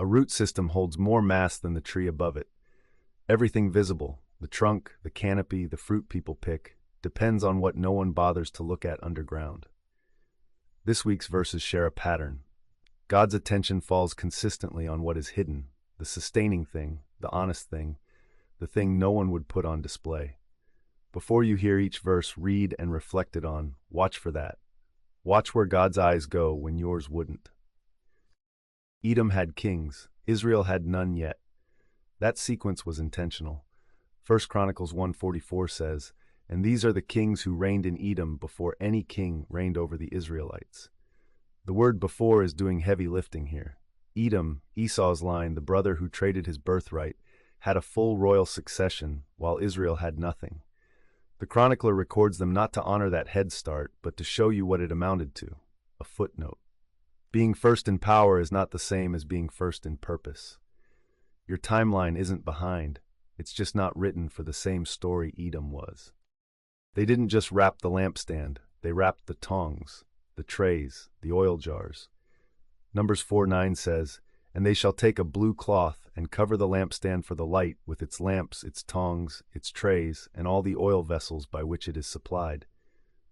A root system holds more mass than the tree above it. Everything visible, the trunk, the canopy, the fruit people pick, depends on what no one bothers to look at underground. This week's verses share a pattern. God's attention falls consistently on what is hidden, the sustaining thing, the honest thing, the thing no one would put on display. Before you hear each verse, read and reflect it on. Watch for that. Watch where God's eyes go when yours wouldn't. Edom had kings. Israel had none yet. That sequence was intentional. 1 Chronicles 1:44 says, "And these are the kings who reigned in Edom before any king reigned over the Israelites." The word "before" is doing heavy lifting here. Edom, Esau's line, the brother who traded his birthright, had a full royal succession, while Israel had nothing. The chronicler records them not to honor that head start, but to show you what it amounted to, a footnote. Being first in power is not the same as being first in purpose. Your timeline isn't behind, it's just not written for the same story Edom was. They didn't just wrap the lampstand, they wrapped the tongs, the trays, the oil jars. Numbers 4:9 says, "And they shall take a blue cloth and cover the lampstand for the light with its lamps, its tongs, its trays, and all the oil vessels by which it is supplied."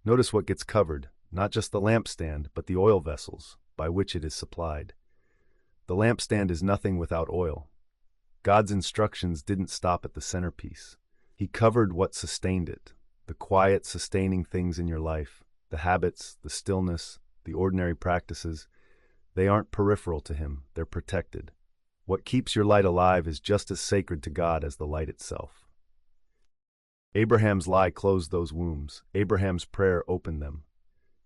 Notice what gets covered, not just the lampstand, but the oil vessels by which it is supplied. The lampstand is nothing without oil. God's instructions didn't stop at the centerpiece. He covered what sustained it, the quiet, sustaining things in your life, the habits, the stillness, the ordinary practices. They aren't peripheral to Him, they're protected. What keeps your light alive is just as sacred to God as the light itself. Abraham's lie closed those wombs. Abraham's prayer opened them.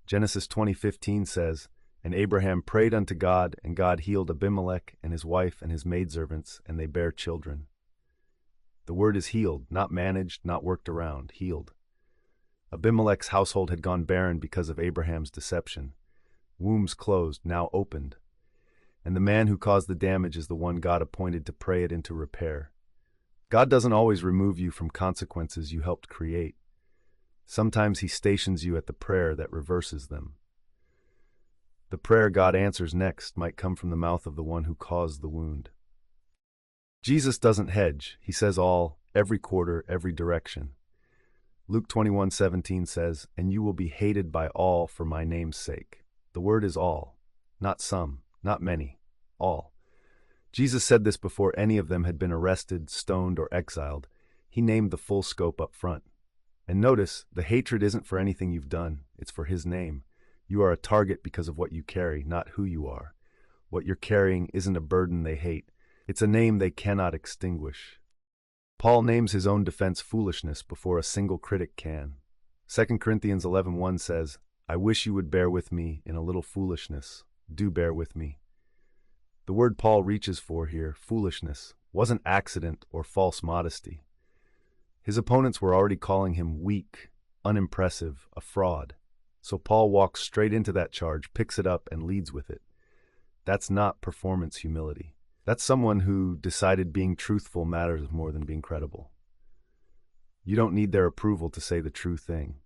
Genesis 20:15 says, "And Abraham prayed unto God, and God healed Abimelech and his wife and his maidservants, and they bare children." The word is healed, not managed, not worked around, healed. Abimelech's household had gone barren because of Abraham's deception. Wombs closed, now opened. And the man who caused the damage is the one God appointed to pray it into repair. God doesn't always remove you from consequences you helped create. Sometimes He stations you at the prayer that reverses them. The prayer God answers next might come from the mouth of the one who caused the wound. Jesus doesn't hedge. He says all, every quarter, every direction. Luke 21:17 says, "And you will be hated by all for my name's sake." The word is all, not some, not many, all. Jesus said this before any of them had been arrested, stoned, or exiled. He named the full scope up front. And notice, the hatred isn't for anything you've done, it's for His name. You are a target because of what you carry, not who you are. What you're carrying isn't a burden they hate, it's a name they cannot extinguish. Paul names his own defense foolishness before a single critic can. 2 Corinthians 11:1 says, "I wish you would bear with me in a little foolishness. Do bear with me." The word Paul reaches for here, foolishness, wasn't accident or false modesty. His opponents were already calling him weak, unimpressive, a fraud. So Paul walks straight into that charge, picks it up, and leads with it. That's not performance humility. That's someone who decided being truthful matters more than being credible. You don't need their approval to say the true thing.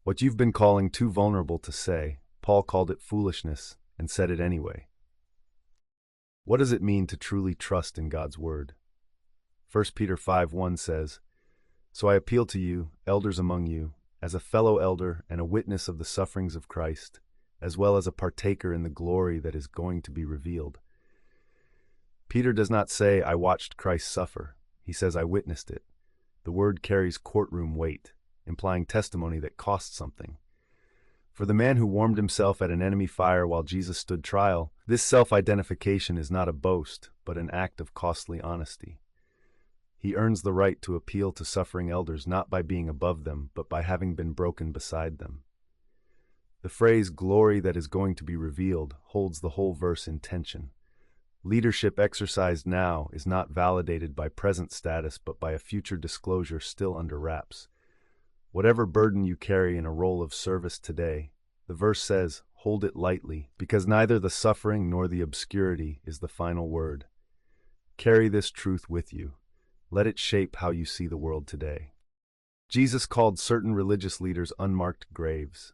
What you've been calling too vulnerable to say, Paul called it foolishness and said it anyway. What does it mean to truly trust in God's word? 1 Peter 5:1 says, "So I appeal to you, elders among you, as a fellow elder and a witness of the sufferings of Christ, as well as a partaker in the glory that is going to be revealed." Peter does not say, "I watched Christ suffer." He says, "I witnessed it." The word carries courtroom weight, implying testimony that costs something. For the man who warmed himself at an enemy fire while Jesus stood trial, this self-identification is not a boast, but an act of costly honesty. He earns the right to appeal to suffering elders not by being above them, but by having been broken beside them. The phrase "glory that is going to be revealed" holds the whole verse in tension. Leadership exercised now is not validated by present status, but by a future disclosure still under wraps. Whatever burden you carry in a role of service today, the verse says, hold it lightly, because neither the suffering nor the obscurity is the final word. Carry this truth with you. Let it shape how you see the world today. Jesus called certain religious leaders unmarked graves.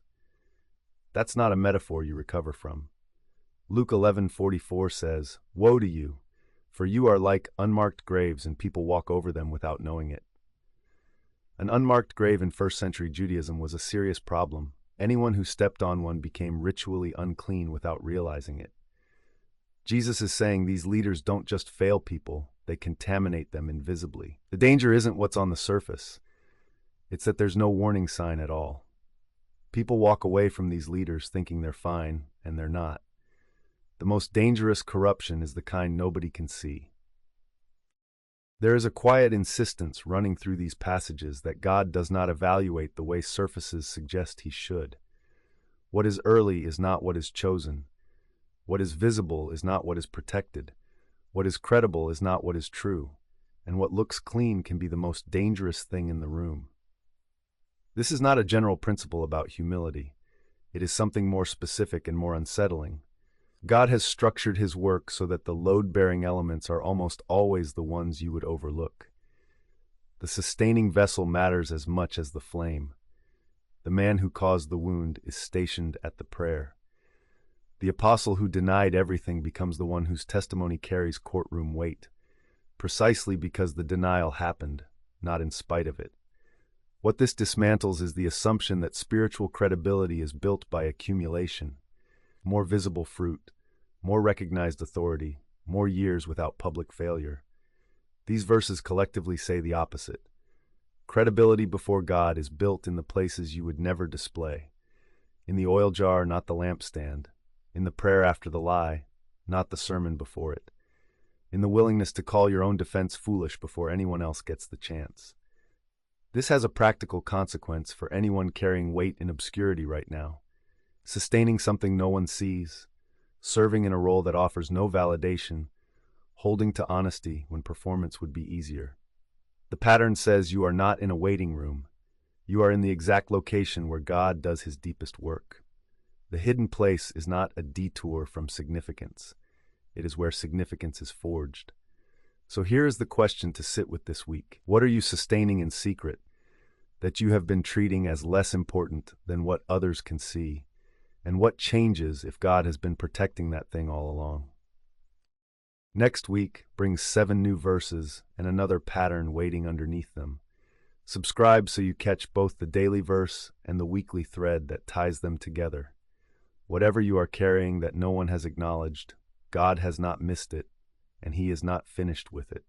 That's not a metaphor you recover from. Luke 11:44 says, "Woe to you, for you are like unmarked graves and people walk over them without knowing it." An unmarked grave in first-century Judaism was a serious problem. Anyone who stepped on one became ritually unclean without realizing it. Jesus is saying these leaders don't just fail people, they contaminate them invisibly. The danger isn't what's on the surface. It's that there's no warning sign at all. People walk away from these leaders thinking they're fine, and they're not. The most dangerous corruption is the kind nobody can see. There is a quiet insistence running through these passages that God does not evaluate the way surfaces suggest he should. What is early is not what is chosen. What is visible is not what is protected. What is credible is not what is true. And what looks clean can be the most dangerous thing in the room. This is not a general principle about humility. It is something more specific and more unsettling. God has structured his work so that the load-bearing elements are almost always the ones you would overlook. The sustaining vessel matters as much as the flame. The man who caused the wound is stationed at the prayer. The apostle who denied everything becomes the one whose testimony carries courtroom weight, precisely because the denial happened, not in spite of it. What this dismantles is the assumption that spiritual credibility is built by accumulation. More visible fruit, more recognized authority, more years without public failure. These verses collectively say the opposite. Credibility before God is built in the places you would never display. In the oil jar, not the lampstand. In the prayer after the lie, not the sermon before it. In the willingness to call your own defense foolish before anyone else gets the chance. This has a practical consequence for anyone carrying weight in obscurity right now. Sustaining something no one sees, serving in a role that offers no validation, holding to honesty when performance would be easier. The pattern says you are not in a waiting room. You are in the exact location where God does his deepest work. The hidden place is not a detour from significance. It is where significance is forged. So here is the question to sit with this week. What are you sustaining in secret that you have been treating as less important than what others can see? And what changes if God has been protecting that thing all along? Next week brings 7 new verses and another pattern waiting underneath them. Subscribe so you catch both the daily verse and the weekly thread that ties them together. Whatever you are carrying that no one has acknowledged, God has not missed it, and he is not finished with it.